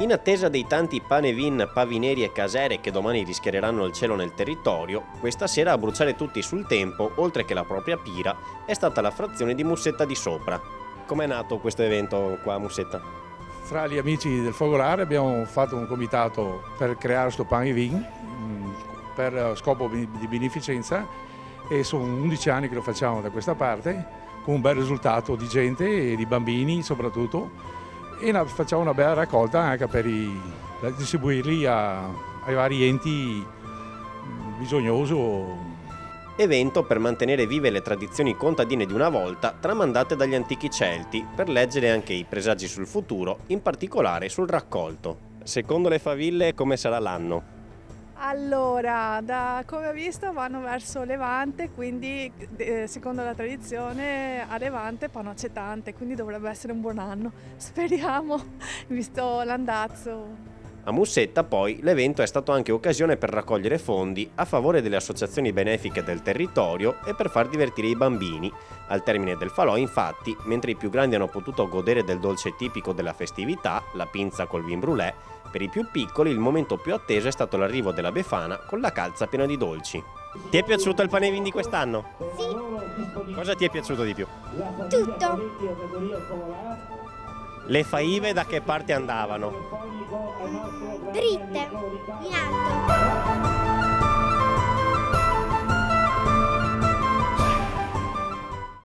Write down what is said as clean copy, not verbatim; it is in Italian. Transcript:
In attesa dei tanti pane vin, pavineri e casere che domani rischieranno il cielo nel territorio, questa sera a bruciare tutti sul tempo, oltre che la propria pira, è stata la frazione di Mussetta di Sopra. Com'è nato questo evento qua a Mussetta? Fra gli amici del Focolare abbiamo fatto un comitato per creare sto pane vin per scopo di beneficenza e sono 11 anni che lo facciamo da questa parte con un bel risultato di gente e di bambini soprattutto e facciamo una bella raccolta anche per distribuirli ai vari enti bisognosi. Evento per mantenere vive le tradizioni contadine di una volta tramandate dagli antichi Celti, per leggere anche i presagi sul futuro, in particolare sul raccolto. Secondo le faville come sarà l'anno? Allora, da come ho visto vanno verso Levante, quindi secondo la tradizione a Levante pano c'è tante, quindi dovrebbe essere un buon anno. Speriamo, visto l'andazzo. A Mussetta poi l'evento è stato anche occasione per raccogliere fondi a favore delle associazioni benefiche del territorio e per far divertire i bambini. Al termine del falò, infatti, mentre i più grandi hanno potuto godere del dolce tipico della festività, la pinza col vin brulè, per i più piccoli il momento più atteso è stato l'arrivo della Befana con la calza piena di dolci. Ti è piaciuto il pane vin di quest'anno? Sì, Cosa ti è piaciuto di più? tutto. Le faive da che parte andavano? Dritte, in alto.